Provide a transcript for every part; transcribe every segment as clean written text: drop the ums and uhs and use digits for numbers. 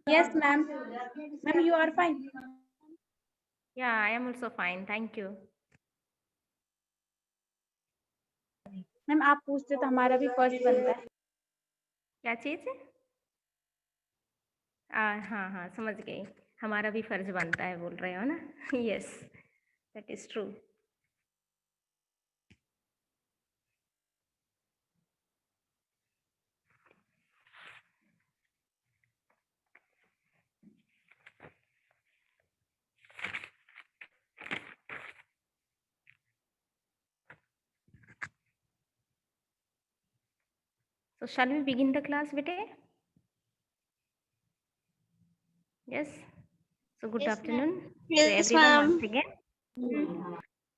Yes, ma'am. Ma'am, you are fine. Yeah, I am also fine. Thank you. Ma'am आप पूछते तो हमारा भी फर्ज बनता है। क्या चीज़? हाँ, हाँ, समझ गई। हमारा भी फर्ज बनता है बोल रहे हो ना? Yes, that is true. So shall we begin the class, bete? Yes. So good afternoon to Yes, everyone ma'am. once again.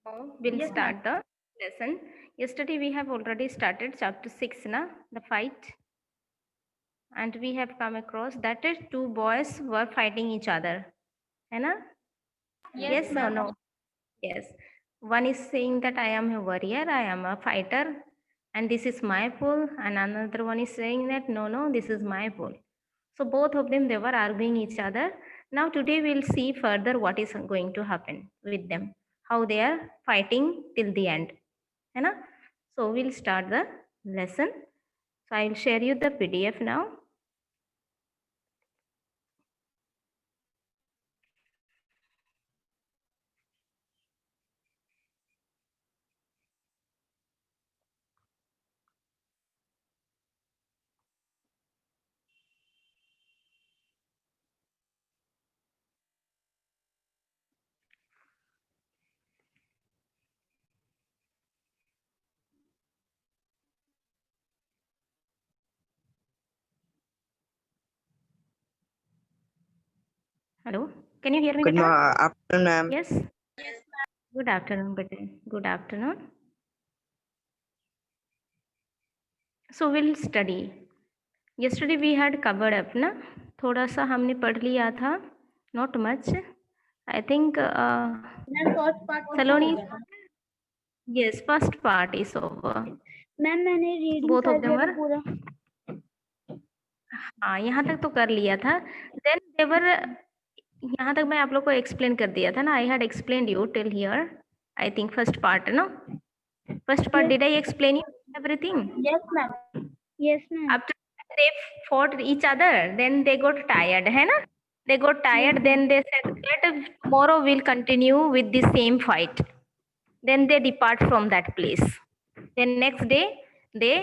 Now we'll Yes, ma'am. start the lesson. Yesterday we have already started chapter 6, na, the fight. And we have come across that is two boys were fighting each other. है ना? Yes or no? Yes. One is saying that I am a warrior, I am a fighter, and this is my pole. And another one is saying that no, this is my pole. So both of them they were arguing each other. Now today we'll see further what is going to happen with them, how they are fighting till the end. है ना? So we'll start the lesson. So I will share you the PDF now. Hello, can you hear me, beta? Afternoon, ma'am. Yes. Good afternoon, beta. Good afternoon. So we'll study. Yesterday we had covered up, ना थोड़ा सा हमने पढ़ लिया था, not much. I think ma'am first part Saloni. Yes, first part is over. Ma'am मैंने reading Both कर of them दिया था were. पूरा। हाँ, यहाँ तक तो कर लिया था. Then they were. यहाँ तक मैं आप लोग को एक्सप्लेन कर दिया था ना. I had explained you till here. I think first part, no? First part, did I explain you everything? Yes ma'am. Yes ma'am. After they fought each other, then they got tired, है ना? They got tired, then they said that tomorrow we'll continue with the same fight. Then they depart from that place. Then next day, they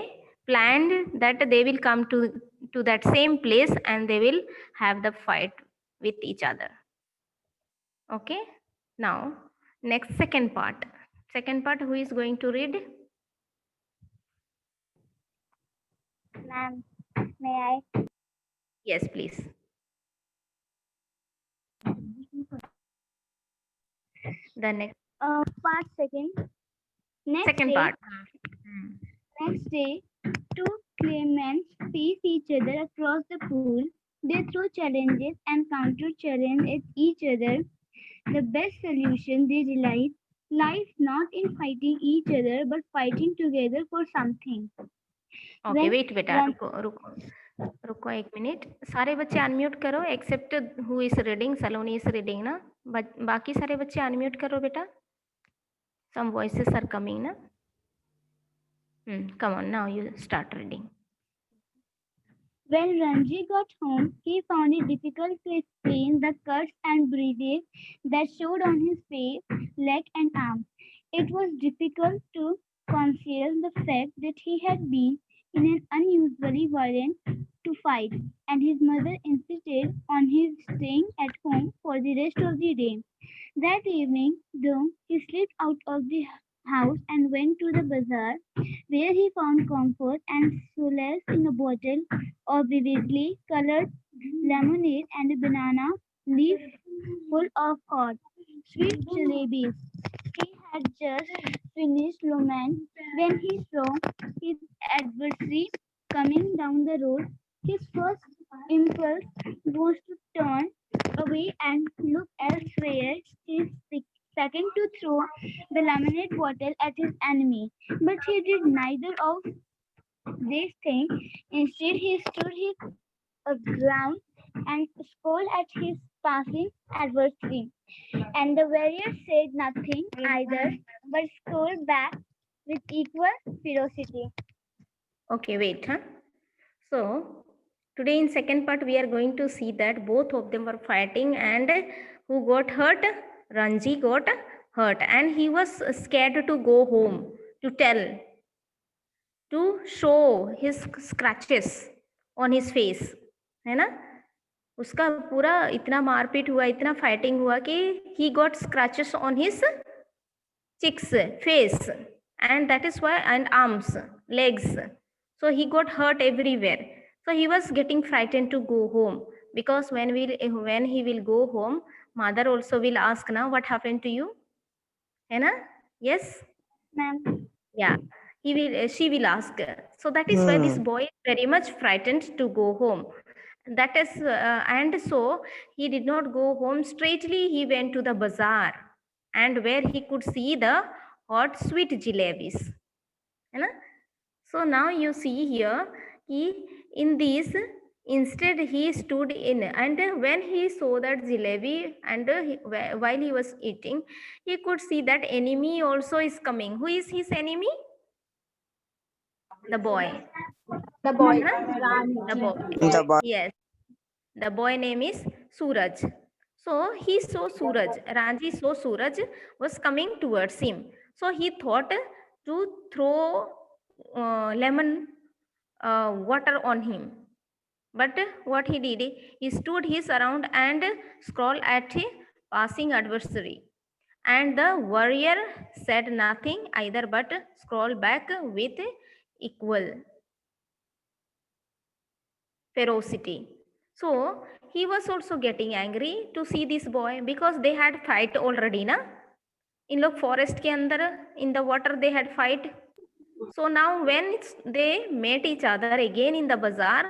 planned that they will come to that same place and they will have the fight with each other. Okay? Now, next second part. Second part, who is going to read? Ma'am may I? Yes, please. The next Part second. second part. Next day, two claimants face each other across the pool. They throw challenges and counter challenge at each other. The best solution they realize lies not in fighting each other but fighting together for something. Okay When wait बेटा one रुको रुको रुको एक minute सारे बच्चे unmute करो except who is reading Saloni is reading ना बाकी सारे बच्चे अनम्यूट करो बेटा सम वॉइसेस आर कमिंग ना come on now you start reading When Ranji got home, he found it difficult to explain the cuts and bruises that showed on his face, leg, and arms. It was difficult to conceal the fact that he had been in an unusually violent to fight, and his mother insisted on his staying at home for the rest of the day. That evening, though, he slipped out of the house and went to the bazaar, where he found comfort and solace in a bottle of vividly colored lemonade and a banana leaf full of hot, sweet jalebis. He had just finished romance when he saw his adversary coming down the road. His first impulse was to turn away and look elsewhere. His second to throw the lemonade bottle at his enemy, but he did neither of these things. Instead, he stood his ground and scold at his passing adversary. And the warrior said nothing either, but scolded back with equal ferocity. Okay, wait, huh? So today in second part we are going to see that both of them were fighting, and who got hurt? Ranji got hurt, and he was scared to go home to tell, to show his scratches on his face, है ना? उसका पूरा इतना मारपीट हुआ, इतना fighting हुआ कि he got scratches on his cheeks, face, and that is why, and arms, legs. So he got hurt everywhere. So he was getting frightened to go home, because when he will go home, mother also will ask, now what happened to you, है ना? Yes. Ma'am. Yeah, she will ask. So that is why this boy is very much frightened to go home. That is, and so he did not go home straightly. He went to the bazaar, and where he could see the hot sweet jalebis. है ना? So now you see here, in these, instead he stood in, and when he saw that jalebi, and while he was eating, he could see that enemy also is coming. Who is his enemy? The boy. The boy. Huh? The boy. The boy. Yes. The boy name is Suraj. So he saw Suraj. Ranji saw Suraj was coming towards him. So he thought to throw lemon water on him. But what he did, he stood his around and scrawled at a passing adversary. And the warrior said nothing either, but scrawled back with equal ferocity. So he was also getting angry to see this boy, because they had fight already, na? In log forest ke andar, in the water they had fight. So now when they met each other again in the bazaar,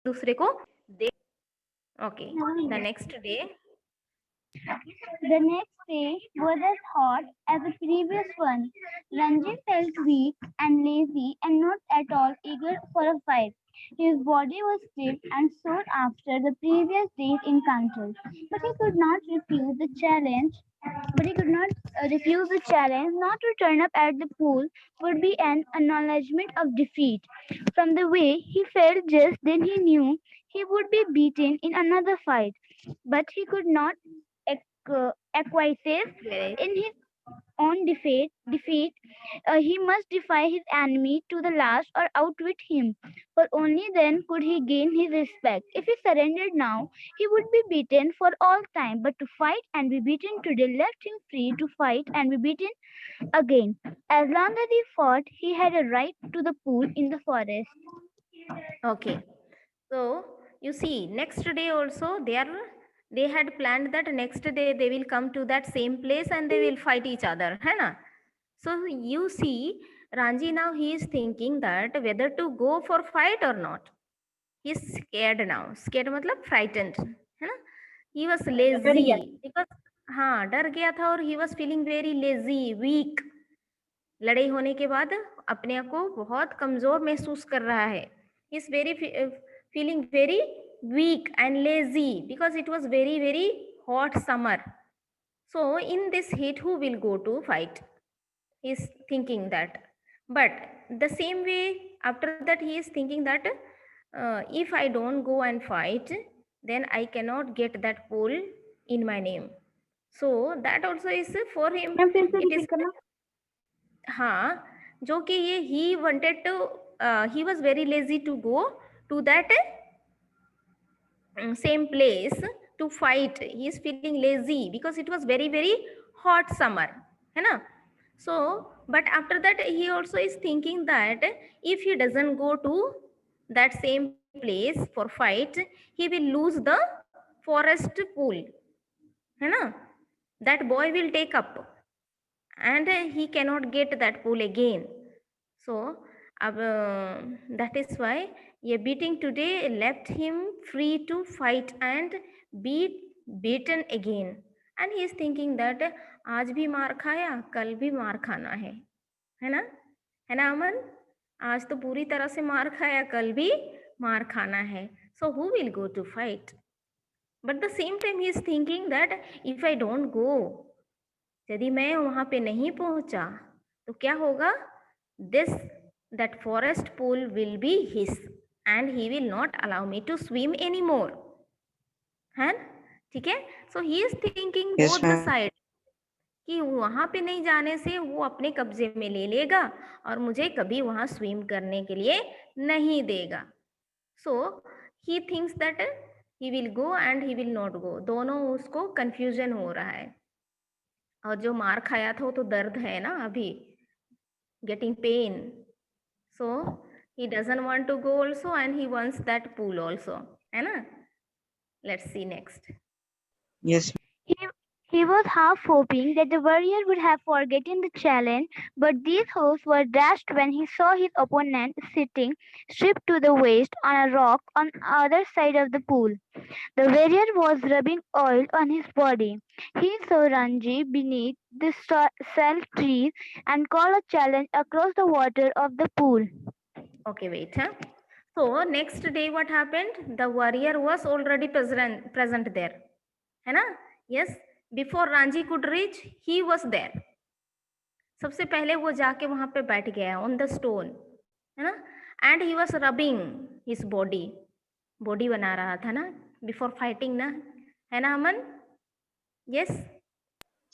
दूसरे को दे. Okay, the next day. The next day was as hot as the previous one. Ranjit felt weak and lazy and not at all eager for a fight. His body was stiff and sore after the previous day's encounter, but he could not refuse the challenge. Not to turn up at the pool would be an acknowledgement of defeat. From the way he felt just then, he knew he would be beaten in another fight, but he could not acquiesce in his own defeat. He must defy his enemy to the last or outwit him, for only then could he gain his respect. If he surrendered now, he would be beaten for all time. But to fight and be beaten today left him free to fight and be beaten again. As long as he fought, he had a right to the pool in the forest. Okay. So you see, next day also they had planned that next day they will come to that same place and they will fight each other, है ना? So you see, Ranji now he is thinking that whether to go for fight or not. He is scared now. Scared मतलब frightened, है ना? He was lazy because हाँ डर गया था, और he was feeling very lazy, weak. लड़ाई होने के बाद अपने आप को बहुत कमजोर महसूस कर रहा है. He is feeling very weak and lazy because it was very, very hot summer. So in this heat, who will go to fight? He is thinking that. But the same way, after that, he is thinking that if I don't go and fight, then I cannot get that pole in my name. So that also is for him. It is हाँ, जो कि ये he wanted to he was very lazy to go to that same place to fight. He is feeling lazy because it was very, very hot summer, है ना? So but after that he also is thinking that if he doesn't go to that same place for fight, he will lose the forest pool, है ना? That boy will take up and he cannot get that pool again. So that is why a beating today left him free to fight and be beaten again. And he is thinking that आज भी मार खाया, कल भी मार खाना है ना? है ना अमन? आज तो पूरी तरह से मार खाया, कल भी मार खाना है. So who will go to fight? But the same time he is thinking that if I don't go, यदि मैं वहां पे नहीं पहुंचा तो क्या होगा? That forest pool will be his and he will not allow me to swim anymore. है ना? ठीक है. So he is thinking Yes, both the ma'am. side कि वहां पे नहीं जाने से वो अपने कब्जे में ले लेगा और मुझे कभी वहां स्विम करने के लिए नहीं देगा. So he thinks that he will go and he will not go. दोनों उसको कंफ्यूजन हो रहा है. और जो मार खाया था वो तो दर्द है ना अभी, getting pain. So he doesn't want to go also and he wants that pool also, है ना? Let's see next. Yes, He, he was half hoping that the warrior would have forgotten the challenge, but these hopes were dashed when he saw his opponent sitting, stripped to the waist, on a rock on the other side of the pool. The warrior was rubbing oil on his body. He saw Ranji beneath the sal trees and called a challenge across the water of the pool. Okay, wait. Huh? So next day what happened? The warrior was already present there. है ना? Yes. Before Ranji could reach, he was there. सबसे पहले वो जाके वहां पे बैठ गया on the stone, है ना? And he was rubbing his body. Body बना रहा था ना before fighting ना, है ना अमन? Yes.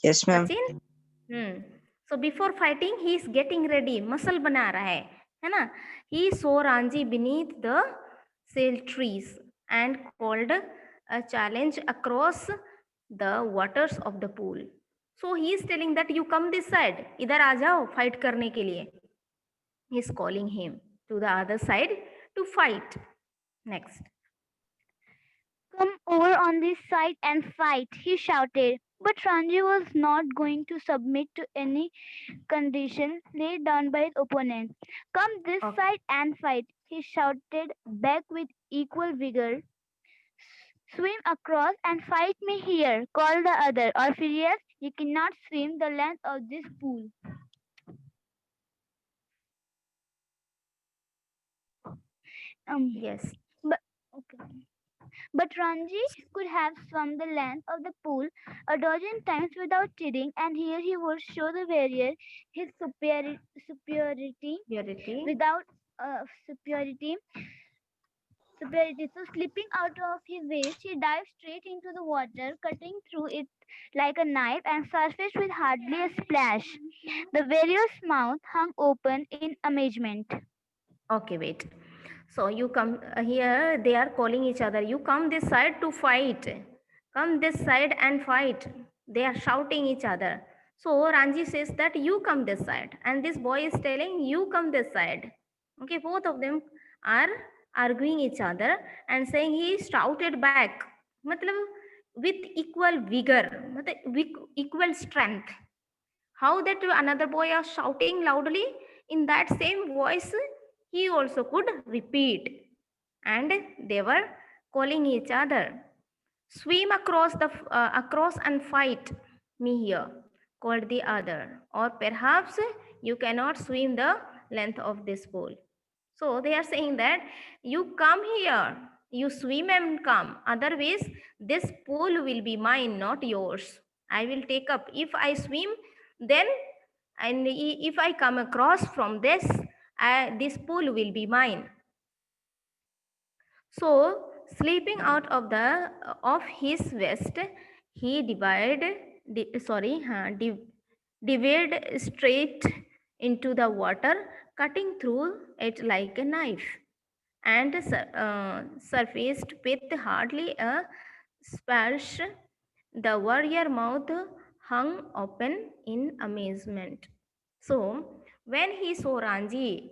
yes, ma'am. Sachin? So before fighting he is getting ready, muscle बना रहा है ना? He saw Ranji beneath the cell trees and called a challenge across the waters of the pool. So he is telling that you come this side, इधर आ जाओ fight करने के लिए. He is calling him to the other side to fight. Next. Come over on this side and fight, he shouted. But Ranji was not going to submit to any condition laid down by his opponent. Come this Okay. side and fight, he shouted back with equal vigor. Swim across and fight me here, called the other, or furious, you cannot swim the length of this pool. Yes. Okay. But Ranji could have swum the length of the pool a dozen times without tiring, and here he would show the warrior his superiority Purity. without superiority. So slipping out of his waist, he dived straight into the water, cutting through it like a knife, and surfaced with hardly a splash. The warrior's mouth hung open in amazement. Okay, wait. So you come here, they are calling each other. You come this side to fight. Come this side and fight. They are shouting each other. So Ranji says that you come this side. And this boy is telling you come this side. Okay, both of them are arguing each other and saying he shouted back. मतलब with equal vigor, मतलब with equal strength. How that another boy is shouting loudly, in that same voice he also could repeat, and they were calling each other. Swim across and fight me here, called the other, or perhaps you cannot swim the length of this pool. So they are saying that you come here, you swim and come, otherwise this pool will be mine, not yours. I will take up. If I swim, then and if I come across from this pool will be mine. So sleeping out of his vest, he dived straight into the water, cutting through it like a knife, and surfaced with hardly a splash. The warrior mouth hung open in amazement. So when he saw Ranji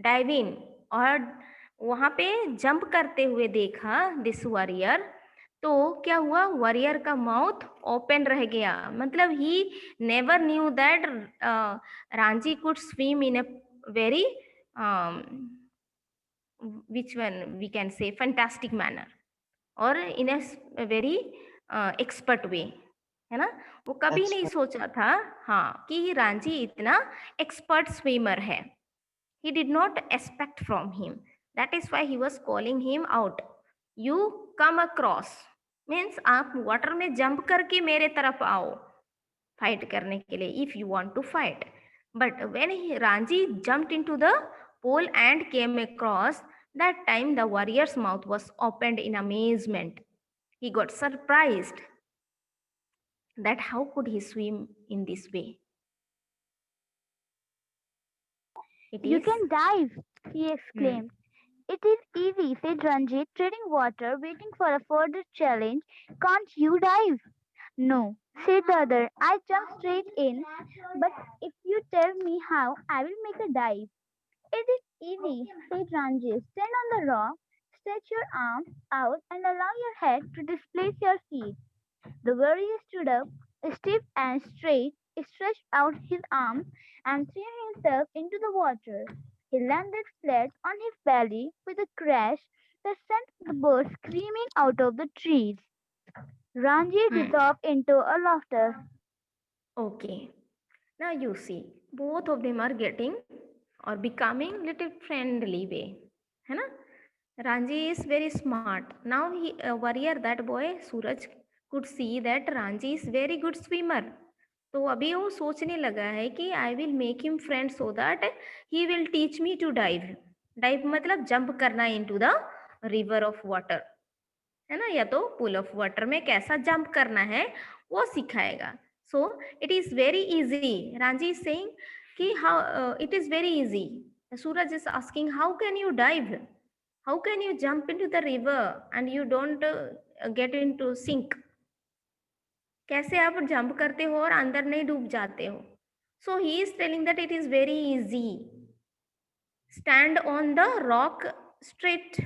dive in और वहां पे jump करते हुए देखा this warrior, तो क्या हुआ? Warrior का माउथ ओपन रह गया. मतलब he never knew that Ranchi could swim in a very which one we can say fantastic manner or in a very expert way. है ना। वो कभी नहीं अच्छा। सोचा था हाँ कि रांझी इतना एक्सपर्ट स्विमर है. He did not expect from him. That is why he was calling him out. You come across means आप वाटर में जंप करके मेरे तरफ आओ फाइट करने के लिए, if you want to fight. But when Ranji jumped into the pool and came across, that time the warrior's mouth was opened in amazement. He got surprised that how could he swim in this way. It You is can dive, he hmm, exclaimed. It is easy, said Ranjit, treading water, waiting for a further challenge. Can't you dive? No, said the other. I jump straight in, but if you tell me how, I will make a dive. It is easy, said Ranjit. Stand on the rock, stretch your arms out, and allow your head to displace your feet. The warrior stood up, stiff and straight, stretched out his arms, and threw himself into the water. He landed flat on his belly with a crash that sent the birds screaming out of the trees. Ranjit hmm. dissolved into a laughter. Okay. Now you see, both of them are getting or becoming little friendly way, है ना. Ranji is very smart. Now he warrior that boy Suraj could see that Ranji is very good swimmer. तो अभी वो सोचने लगा है कि I will make him friend so that he will teach me to dive. Dive मतलब jump करना into the river of water, है ना, या तो पूल ऑफ वाटर में कैसा जंप करना है वो सिखाएगा. So it is very easy. Ranjhi is saying कि how it is very easy. Suraj is asking how can you dive, how can you jump into the river and you don't get into sink. कैसे आप jump करते हो और अंदर नहीं डूब जाते हो. So he is telling that it is very easy. Stand on the rock straight,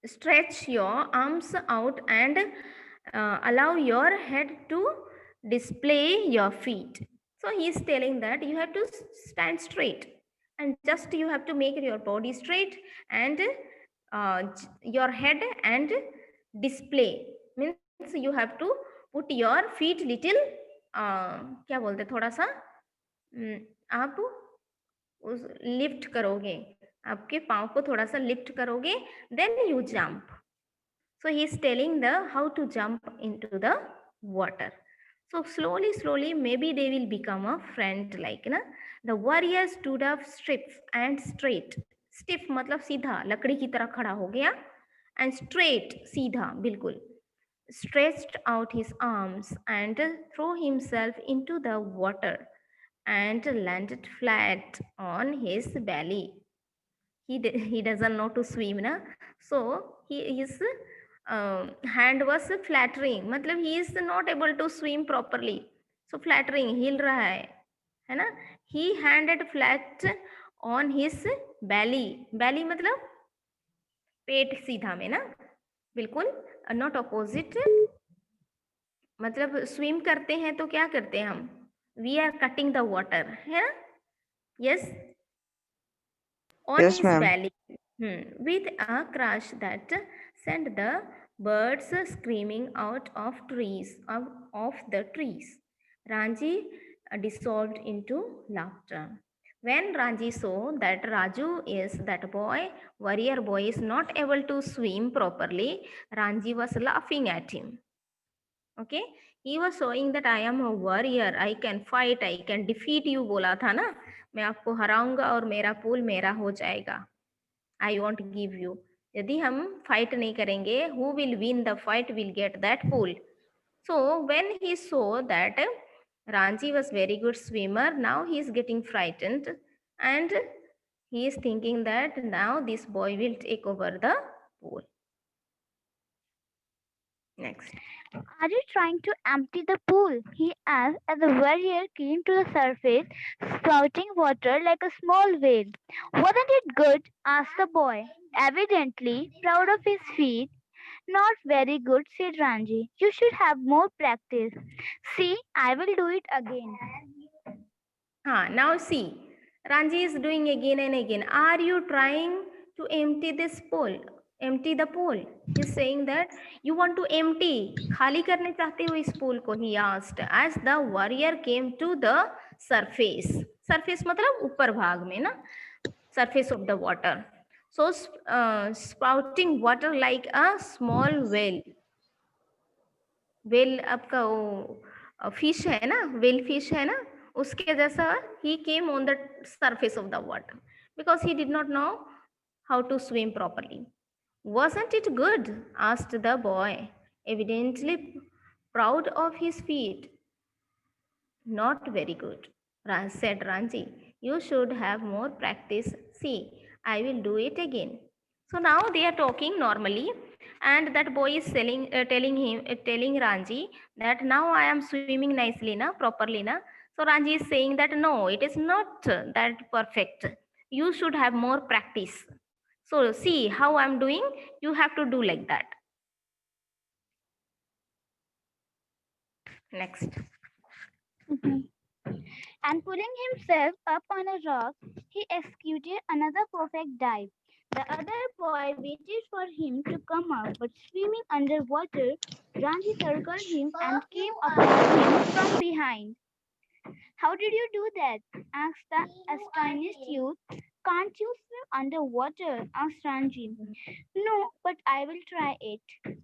stretch your arms out and allow your head to display your feet. So he is telling that you have to stand straight and just you have to make your body straight and your head and display means you have to put your feet little क्या बोलते थोड़ा सा आप lift करोगे, आपके पाँव को थोड़ा सा लिफ्ट करोगे, then you jump. So he is telling the how to jump into the water. So slowly maybe they will become a friend like ना. The warrior stood up stiff and straight. Stiff मतलब सीधा, लकड़ी की तरह खड़ा हो गया, and straight सीधा बिल्कुल. Stretched out his arms and threw himself into the water and landed flat on his belly. He doesn't know to swim na, so his hand was flattering, मतलब he is not able to swim properly, so flattering हिल रहा है ना. he handed flat on his belly. belly मतलब पेट सीधा में ना, बिल्कुल not opposite. मतलब स्विम करते हैं तो क्या करते हैं हम, we are cutting the water, है ना. Yes, on Yes, his ma'am. belly with a crash that sent the birds screaming out of the trees. Ranji dissolved into laughter. When Ranji saw that Raju is that boy, warrior boy, is not able to swim properly, Ranji was laughing at him. Okay, he was showing that I am a warrior, I can fight, I can defeat you. बोला था ना, मैं आपको हराऊंगा और मेरा pool मेरा हो जाएगा. I won't give you. यदि हम फाइट नहीं करेंगे, who will win the fight will get that pool. So when he saw that Ranji was very good swimmer, now he is getting frightened and he is thinking that now this boy will take over the pool. Next. Are you trying to empty the pool? He asked as the warrior came to the surface, spouting water like a small whale. Wasn't it good? Asked the boy, evidently proud of his feat. Not very good, said Ranji. You should have more practice. See, I will do it again. Now see, Ranji is doing again and again. Are you trying to empty this pool? empty the pool. He's saying that you want to empty, खाली करने चाहते हो इस pool को, he asked as the warrior came to the surface. Surface मतलब ऊपर भाग में ना, surface of the water. So spouting water like a small whale. Whale आपका वो fish है ना, whale fish है ना, उसके जैसा he came on the surface of the water because he did not know how to swim properly. Wasn't it good? Asked the boy, evidently proud of his feat. Not very good, said Ranji. You should have more practice. See, I will do it again. So now they are talking normally, and that boy is telling Ranji that now I am swimming nicely, na, properly, na. So Ranji is saying that no, it is not that perfect. You should have more practice. So see how I'm doing, you have to do like that. Next. And pulling himself up on a rock, he executed another perfect dive. The other boy waited for him to come up, but swimming underwater, Ranji circled him and came upon him from behind. How did you do that? Asked the astonished youth. Can't you swim underwater? Asked Ranji. No, but I will try it.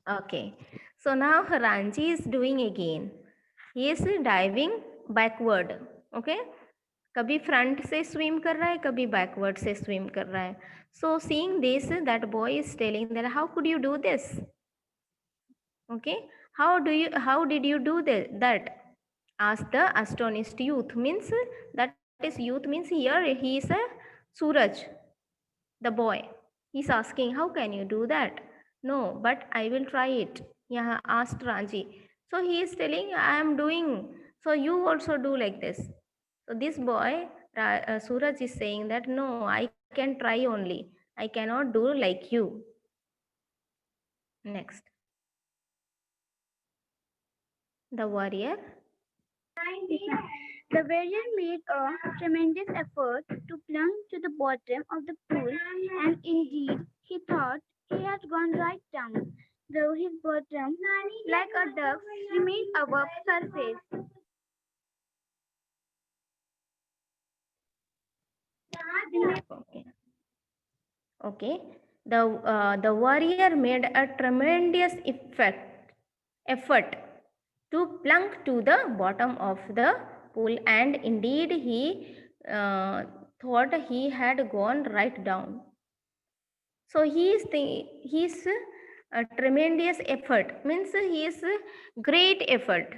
Okay. So now Ranji is doing again. He is diving backward. Okay. कभी front से swim कर रहा है, कभी backward से swim कर रहा है. So seeing this, that boy is telling that how could you do this? Okay. How did you do that? Asked the astonished youth. Means that is youth means here he is a Suraj, the boy. He's asking, how can you do that? No, but I will try it. Yeah, asked Ranji. So he is telling, I am doing. So you also do like this. So this boy, Suraj is saying that no, I can try only. I cannot do like you. Next. The warrior. The warrior made a tremendous effort to plunge to the bottom of the pool, and indeed he thought he had gone right down, though his bottom, like a duck's, remained above surface. Okay. Okay. The warrior made a tremendous effort to plunge to the bottom of the pool, and indeed he thought he had gone right down. So he's a tremendous effort means he is great effort.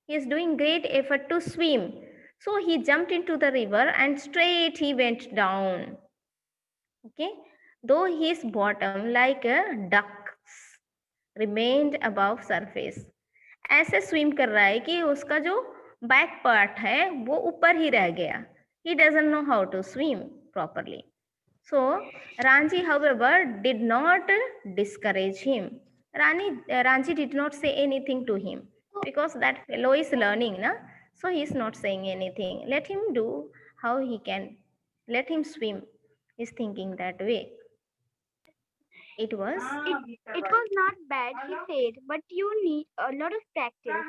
He is doing great effort to swim. So he jumped into the river and straight he went down. Okay, though his bottom like a duck's remained above surface. ऐसे swim कर रहा है कि उसका जो back part है वो ऊपर ही रह गया. He doesn't know how to swim properly. So Ranji, however, did not discourage him. Ranji did not say anything to him because that fellow is learning, na? So he is not saying anything. Let him do how he can. Let him swim. He's thinking that way. It was not bad, he said, but you need a lot of practice.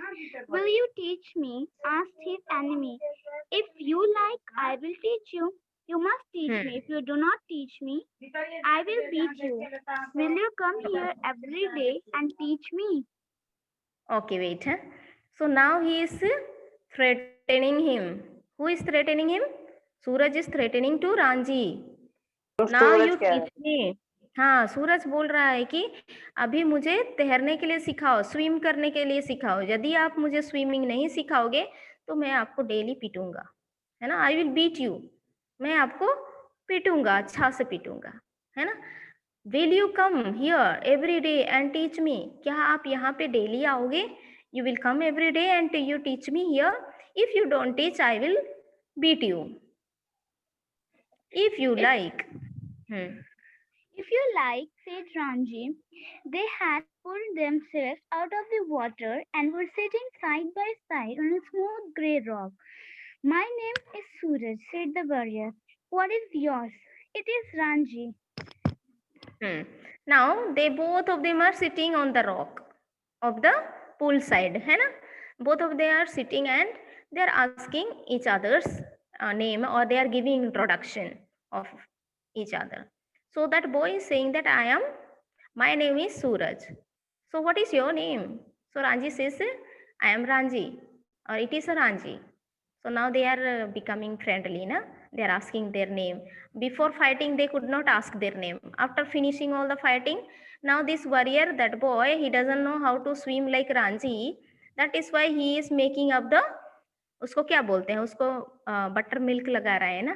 Will you teach me? Asked his enemy. If you like, I will teach you. You must teach me. If you do not teach me, I will beat you. Will you come here every day and teach me? okay. Wait. Huh? So now he is threatening him. Who is threatening him? Suraj is threatening to Ranji. Now you teach me. हाँ, सूरज बोल रहा है कि अभी मुझे तैरने के लिए सिखाओ, स्विम करने के लिए सिखाओ. यदि आप मुझे स्विमिंग नहीं सिखाओगे तो मैं आपको डेली पीटूंगा, है ना. I will beat you. मैं आपको पीटूंगा, अच्छा से पीटूंगा, है ना. Will you come here every day and teach me. क्या आप यहाँ पे डेली आओगे? You will come every day and you teach me here. If you don't teach I will beat you. If you like. If you like, said Ranji. They had pulled themselves out of the water and were sitting side by side on a smooth grey rock. My name is Suraj, said the warrior. What is yours? It is Ranji. Now they both of them are sitting on the rock of the pool side, है ना? Both of them are sitting and they are asking each other's name, or they are giving introduction of each other. So that boy is saying that my name is Suraj. So what is your name? So Ranji says, I am Ranji, or it is a Ranji. So now they are becoming friendly, na? They are asking their name. Before fighting, they could not ask their name. After finishing all the fighting, now this warrior, that boy, he doesn't know how to swim like Ranji. That is why he is making up the, उसको क्या बोलते हैं, उसको butter milk लगा रहा है ना,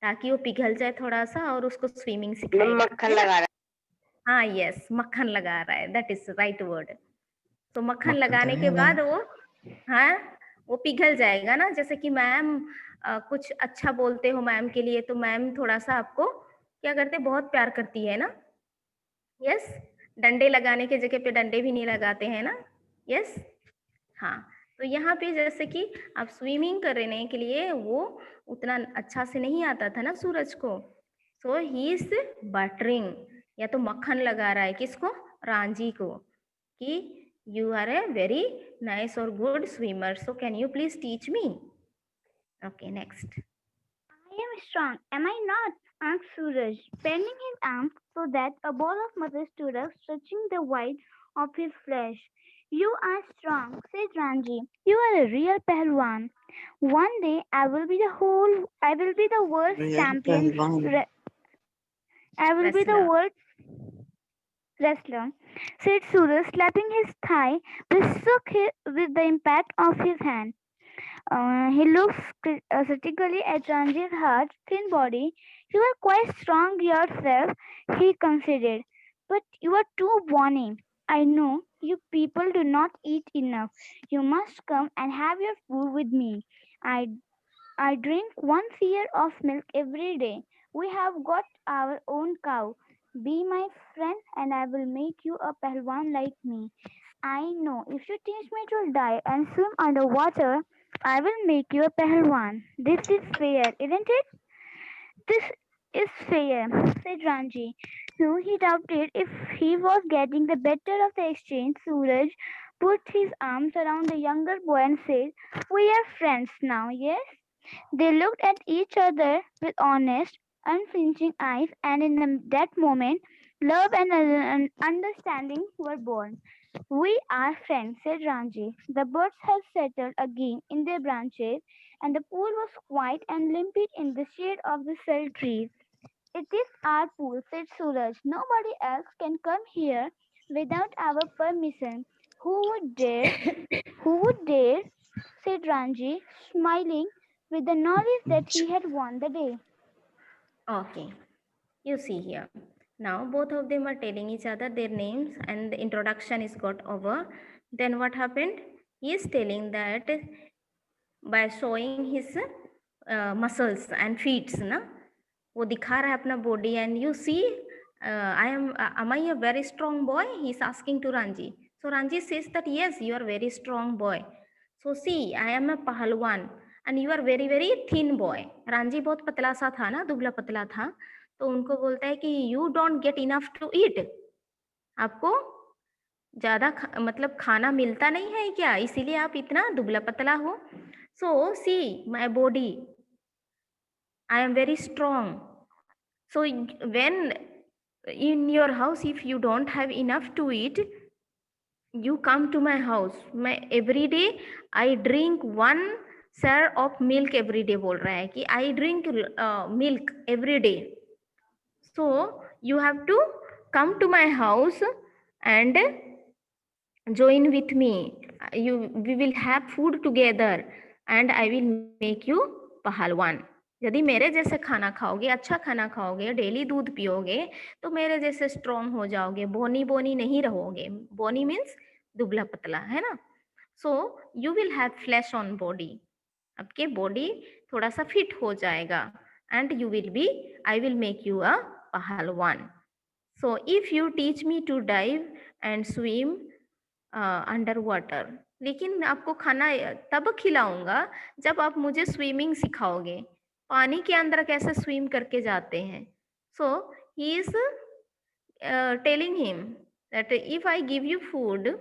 ताकि वो पिघल जाए थोड़ा सा और उसको स्विमिंग सिखाएगा। मक्खन लगा रहा हाँ यस, मक्खन लगा रहा है, दैट इज राइट वर्ड। तो मक्खन मक्खन लगाने तो के है बाद वो, हाँ, वो पिघल जाएगा ना। जैसे कि मैम कुछ अच्छा बोलते हो मैम के लिए, तो मैम थोड़ा सा आपको क्या करते, बहुत प्यार करती है ना। यस, डंडे लगाने के जगह पे डंडे भी नहीं लगाते हैं ना। यस, हाँ। तो यहाँ पे जैसे कि आप स्विमिंग करने के लिए, वो उतना अच्छा से नहीं आता था ना सूरज को, सो ही इज बटरिंग, या तो मक्खन लगा रहा है किसको, रांझी को, कि you are a very nice और good swimmer, so can you please teach me. Okay, next. I am strong, am I not? asked Suraj, bending his arms so that a ball of mother stood up, stretching the white of his flesh. You are strong, said Ranji. You are a real Pahalwan. One day I will be the world's Real champion. Pahalwan. I will be the Wrestler. world's wrestler, said Suraj, slapping his thigh, which shook with the impact of his hand. He looked critically at Ranji's hard, thin body. You are quite strong yourself, he considered. But you are too bony. I know you people do not eat enough. You must come and have your food with me. I drink 1 seer of milk every day. We have got our own cow. Be my friend and I will make you a Pahalwan like me. I know if you teach me to dive and swim underwater, I will make you a Pahalwan. This is fair, isn't it? This is fair, said Ranji. No, he doubted if he was getting the better of the exchange. Suraj put his arms around the younger boy and said, We are friends now, yes? They looked at each other with honest, unflinching eyes, and in that moment, love and understanding were born. We are friends, said Ranji. The birds had settled again in their branches, and the pool was quiet and limpid in the shade of the cell trees. It is our pool, said Suraj. Nobody else can come here without our permission. Who would dare? Who would dare? Said Ranji, smiling with the knowledge that he had won the day. Okay, you see here. Now both of them are telling each other their names and the introduction is got over. Then what happened? He is telling that by showing his muscles and feet, ना, वो दिखा रहा है अपना body, and you see, am I a very strong boy? He is asking to Ranji. So Ranji says that yes, you are very strong boy. So see, I am a Pahalwan and you are very very thin boy. Ranji बहुत पतला सा था ना, दुबला पतला था, तो उनको बोलता है कि you don't get enough to eat. आपको ज्यादा मतलब खाना मिलता नहीं है क्या, इसीलिए आप इतना दुबला पतला हो. So see my body, I am very strong. So when in your house, if you don't have enough to eat, you come to my house. Every day I drink 1 seer of milk every day. बोल रहा है कि I drink milk every day. So you have to come to my house and join with me. We will have food together and I will make you Pahalwan. यदि मेरे जैसे खाना खाओगे, अच्छा खाना खाओगे, डेली दूध पियोगे, तो मेरे जैसे स्ट्रॉन्ग हो जाओगे, बोनी बोनी नहीं रहोगे. बोनी मीन्स दुबला पतला, है ना. So you will have flesh on body, आपके बॉडी थोड़ा सा फिट हो जाएगा, and you will be, I will make you a pehelwan. So if you teach me to dive and swim under water, लेकिन आपको खाना तब खिलाऊंगा जब आप मुझे स्विमिंग सिखाओगे, पानी के अंदर कैसे स्विम करके जाते हैं. So he is telling him that if I give you food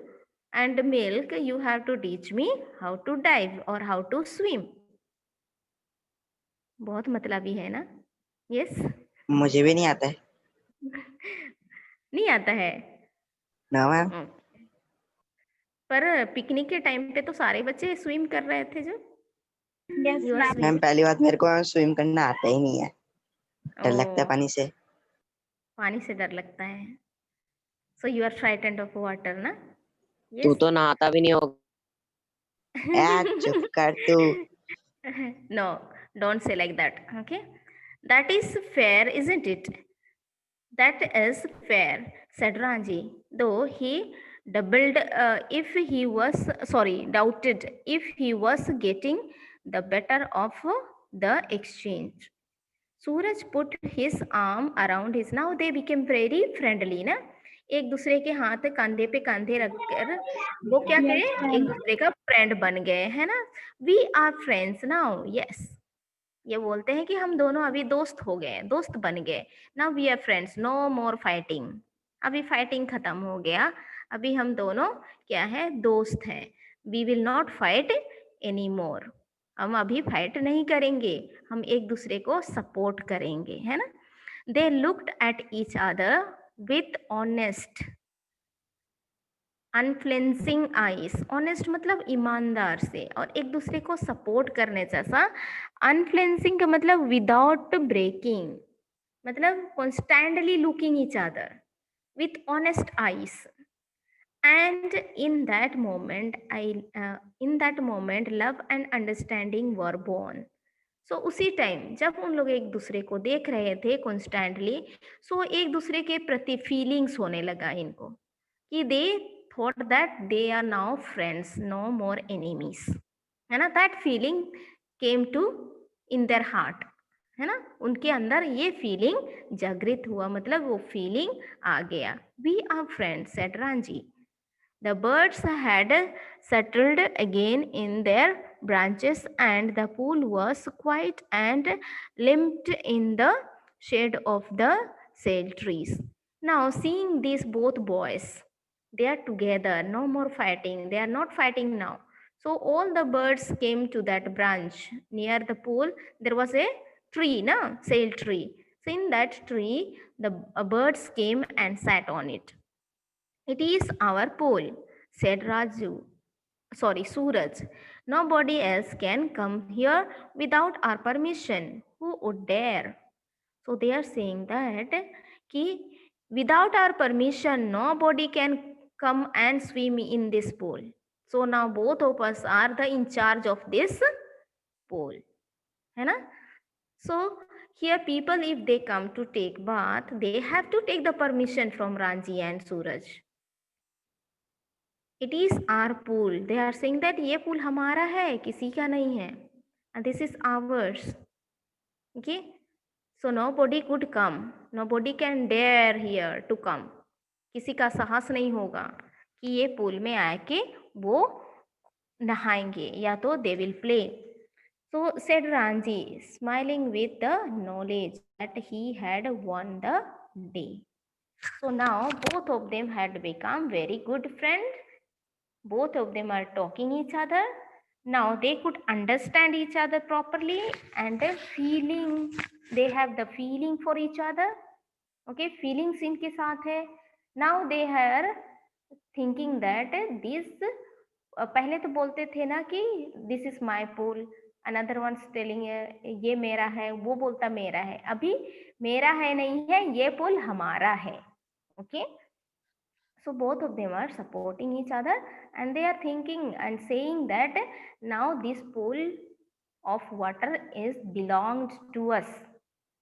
and milk, you have to teach me how to dive or how to swim. बहुत मतलबी है ना? Yes. मुझे भी नहीं आता है नहीं आता है? ना मैम। Okay. पर पिकनिक के टाइम पे तो सारे बच्चे स्विम कर रहे थे जो। Yes, You are ma'am. Ma'am swimming. पहली बात मेरे को स्विम करना आता ही नहीं है, डर लगता है Oh, पानी से। पानी से डर लगता है। So you are frightened of water, ना? तू Yes. तो नहाता भी नहीं होगा। चुप कर तू। No, don't say like that. Okay, that is fair, isn't it? That is fair, said Ranji, though he doubled if he was doubted if he was getting the better of the exchange. Suraj put his arm around his. Now they became very friendly, ना? एक दूसरे के हाथ कंधे पे कंधे रखकर वो क्या Yes, करे, ma'am. एक दूसरे का फ्रेंड बन गए, है ना? We are friends now. Yes. ये बोलते हैं कि हम दोनों अभी दोस्त हो गए, दोस्त बन गए। Now we are friends, no more fighting. अभी फाइटिंग खत्म हो गया, अभी हम दोनों क्या है, दोस्त हैं। We will not fight any more. हम अभी फाइट नहीं करेंगे, हम एक दूसरे को सपोर्ट करेंगे, है ना? They looked at each other with honest unflinching eyes. Honest मतलब ईमानदार से और एक दूसरे को सपोर्ट करने जैसा। अनफ्लेंसिंग का मतलब विदाउट ब्रेकिंग, मतलब constantly looking each other with honest eyes. And in that moment love and understanding were born. So उसी टाइम जब उन लोग एक दूसरे को देख रहे थे कॉन्स्टेंटली, सो एक दूसरे के प्रति फीलिंग्स होने लगा इनको, कि दे thought that they are now friends, no more enemies, है ना? That feeling came to in their heart, है ना? उनके अंदर ये फीलिंग जागृत हुआ, मतलब वो फीलिंग आ गया। We are friends, said Ranji. The birds had settled again in their branches and the pool was quiet and limped in the shade of the sale trees. Now seeing these both boys, they are together, no more fighting, they are not fighting now. So all the birds came to that branch near the pool. There was a tree, na, sale tree. So in that tree the birds came and sat on it. It is our pool, said Suraj. Nobody else can come here without our permission. Who would dare? So they are saying that ki without our permission, nobody can come and swim in this pool. So now both of us are the in charge of this pool, है ना? So here people, if they come to take bath, they have to take the permission from Ranji and Suraj. It is our pool. They are saying that ये pool हमारा है, किसी का नहीं है, and this is ours. Okay. So nobody could come. Nobody can dare here to come. किसी का साहस नहीं होगा कि ये पूल में आके वो नहाएंगे, या तो they will play. So said Ranji, smiling with the knowledge that he had won the day. So now both of them had become very good friends. Both of them are talking each other. Now they could understand each other properly and the feeling, they have the feeling for each other. Okay, feelings इनके साथ है. Now they are thinking that this, पहले तो बोलते थे ना कि this is my pool, another one's telling ये मेरा है, वो बोलता मेरा है. अभी मेरा है नहीं है, ये पोल हमारा है. Okay. So both of them are supporting each other and they are thinking and saying that now this pool of water is belonged to us.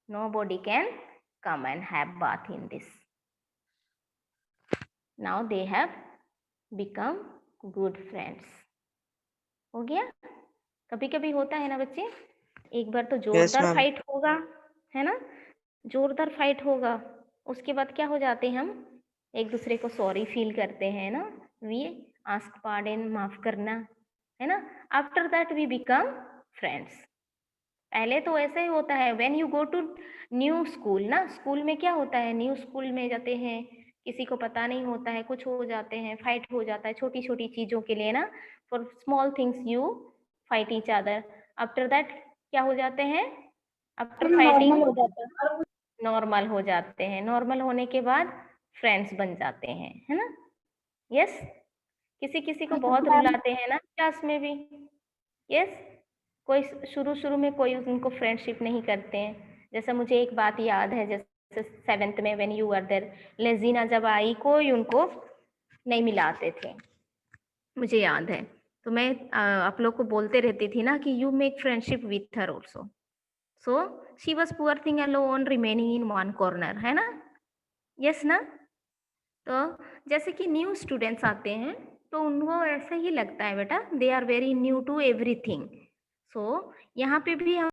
Nobody can come and have bath in this. Now they have become good friends. हो गया? कभी कभी होता है ना बच्चे, एक बार तो जोरदार ma'am. फाइट होगा, है ना? जोरदार फाइट होगा, उसके बाद क्या हो जाते हैं हम, एक दूसरे को सॉरी फील करते हैं ना, वी आस्क पार्डन, माफ करना, है ना? After that we become friends. पहले तो ऐसे ही होता है, when you go to new school ना, स्कूल में क्या होता है, न्यू स्कूल में जाते हैं, किसी को पता नहीं होता है, कुछ हो जाते हैं, फाइट हो जाता है छोटी छोटी चीजों के लिए ना, for small things you fight each other, after that क्या हो जाते हैं, आफ्टर फाइटिंग नॉर्मल हो जाता है। नॉर्मल हो जाते हैं, नॉर्मल होने के बाद फ्रेंड्स बन जाते हैं, है ना। यस, किसी किसी को बहुत रुलाते हैं ना क्लास में भी। यस, कोई शुरू शुरू में कोई उनको फ्रेंडशिप नहीं करते हैं। जैसे मुझे एक बात याद है, जैसे 7th में व्हेन यू आर देयर, लेजीना जब आई कोई उनको नहीं मिलाते थे, मुझे याद है। तो मैं आप लोग को बोलते रहती थी ना कि you make friendship with her also, so she was poor thing alone remaining in one corner, है ना। यस ना। तो जैसे कि न्यू स्टूडेंट्स आते हैं तो उनको ऐसा ही लगता है बेटा, they are very new to everything, so यहाँ पे भी हम